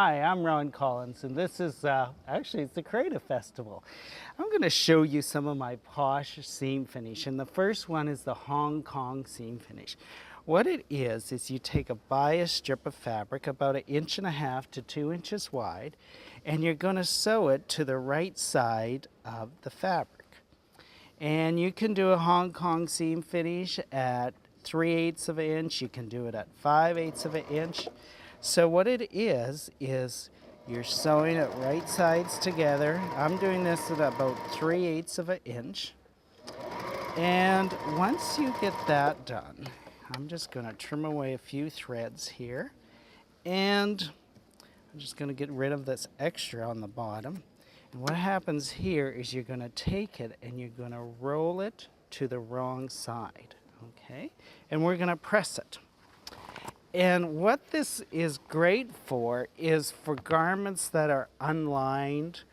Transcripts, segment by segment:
Hi, I'm Ron Collins, and this is actually it's the Creative Festival. I'm going to show you some of my Posh seam finish, and the first one is the Hong Kong seam finish. What it is you take a bias strip of fabric about 1.5 to 2 inches wide, and you're going to sew it to the right side of the fabric. And you can do a Hong Kong seam finish at 3/8 of an inch. You can do it at 5/8 of an inch. So what it is you're sewing it right sides together. I'm doing this at about 3/8 of an inch. And once you get that done, I'm just going to trim away a few threads here. And I'm just going to get rid of this extra on the bottom. And what happens here is you're going to take it and you're going to roll it to the wrong side, okay? And we're going to press it. And what this is great for is for garments that are unlined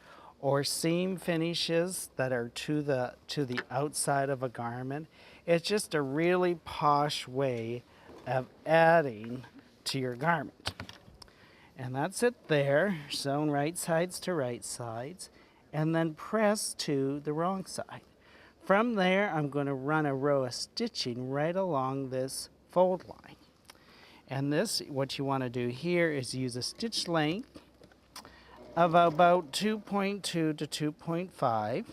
or seam finishes that are to the outside of a garment. It's just a really posh way of adding to your garment. And that's it there, sewn right sides to right sides, and then press to the wrong side. From there, I'm going to run a row of stitching right along this fold line. And this, what you want to do here is use a stitch length of about 2.2 to 2.5.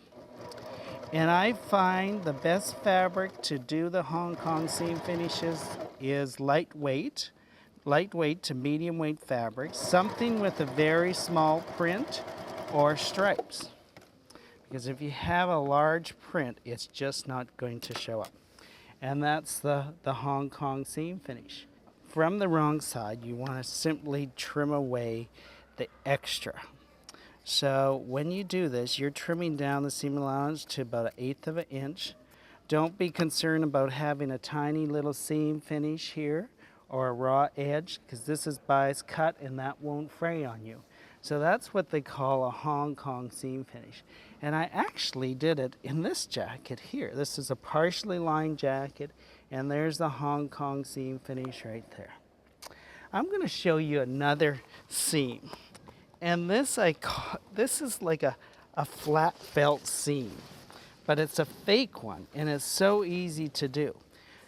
And I find the best fabric to do the Hong Kong seam finishes is lightweight to medium weight fabric, something with a very small print or stripes. Because if you have a large print, it's just not going to show up. And that's the Hong Kong seam finish. From the wrong side, you want to simply trim away the extra. So when you do this, you're trimming down the seam allowance to about 1/8 of an inch. Don't be concerned about having a tiny little seam finish here or a raw edge, because this is bias cut and that won't fray on you. So that's what they call a Hong Kong seam finish. And I actually did it in this jacket here. This is a partially lined jacket, and there's the Hong Kong seam finish right there. I'm going to show you another seam. And this is like a flat felt seam, but it's a fake one, and it's so easy to do.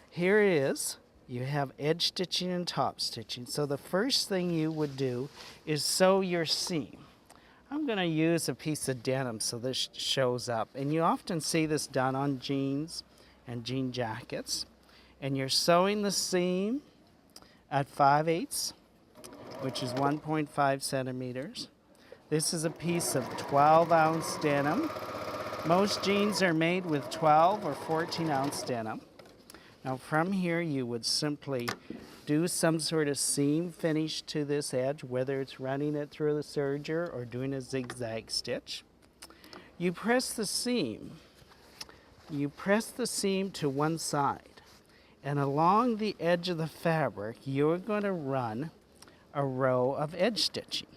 Here it is. You have edge stitching and top stitching. So the first thing you would do is sew your seam. I'm going to use a piece of denim so this shows up. And you often see this done on jeans and jean jackets. And you're sewing the seam at 5/8, which is 1.5 centimeters. This is a piece of 12-ounce denim. Most jeans are made with 12 or 14-ounce denim. Now from here you would simply do some sort of seam finish to this edge, whether it's running it through the serger or doing a zigzag stitch. You press the seam. You press the seam to one side, and along the edge of the fabric you're going to run a row of edge stitching.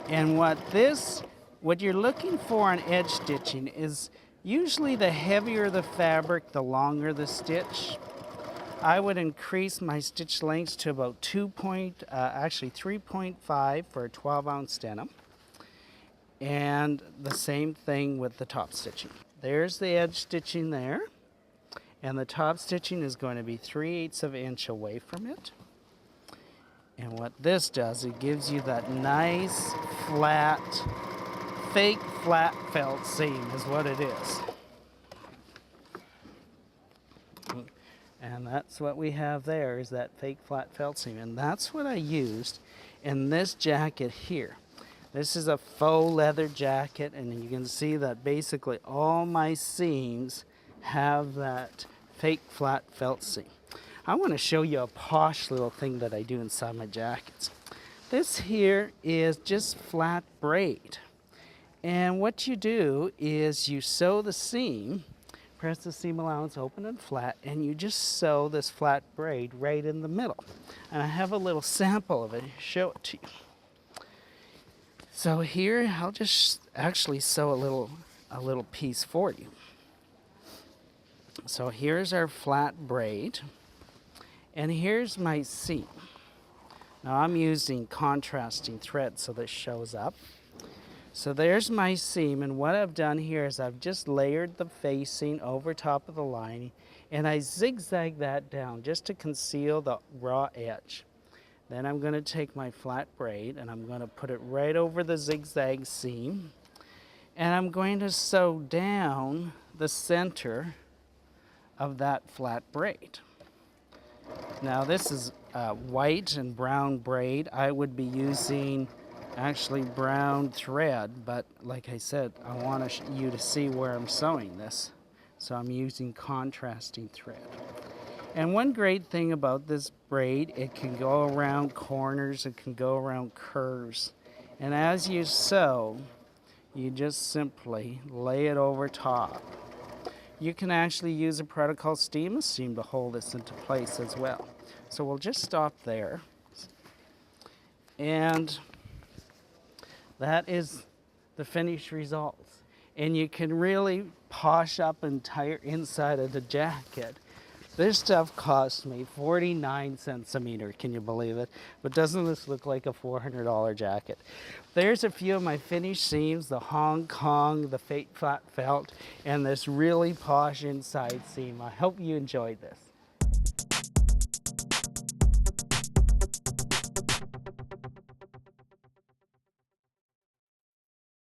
And what you're looking for on edge stitching is usually the heavier the fabric, the longer the stitch. I would increase my stitch lengths to about 3.5 for a 12-ounce denim. And the same thing with the top stitching. There's the edge stitching there. And the top stitching is going to be 3/8 of an inch away from it. And what this does, it gives you that nice, flat, fake flat felt seam is what it is. And that's what we have there, is that fake flat felt seam. And that's what I used in this jacket here. This is a faux leather jacket, and you can see that basically all my seams have that fake flat felt seam. I want to show you a posh little thing that I do inside my jackets. This here is just flat braid. And what you do is you sew the seam, press the seam allowance open and flat, and you just sew this flat braid right in the middle. And I have a little sample of it, show it to you. So here, I'll just actually sew a little piece for you. So here's our flat braid, and here's my seam. Now I'm using contrasting thread so this shows up. So there's my seam, and what I've done here is I've just layered the facing over top of the lining, and I zigzag that down just to conceal the raw edge. Then I'm going to take my flat braid and I'm going to put it right over the zigzag seam, and I'm going to sew down the center of that flat braid. Now this is white and brown braid. I would be using actually brown thread, but like I said, I want you to see where I'm sewing this. So I'm using contrasting thread. And one great thing about this braid, it can go around corners, it can go around curves. And as you sew, you just simply lay it over top. You can actually use a product called steam seam to hold this into place as well. So we'll just stop there. And that is the finished results. And you can really posh up entire inside of the jacket. This stuff cost me 49 cents a meter, can you believe it? But doesn't this look like a $400 jacket? There's a few of my finished seams, the Hong Kong, the fake flat felt, and this really posh inside seam. I hope you enjoyed this.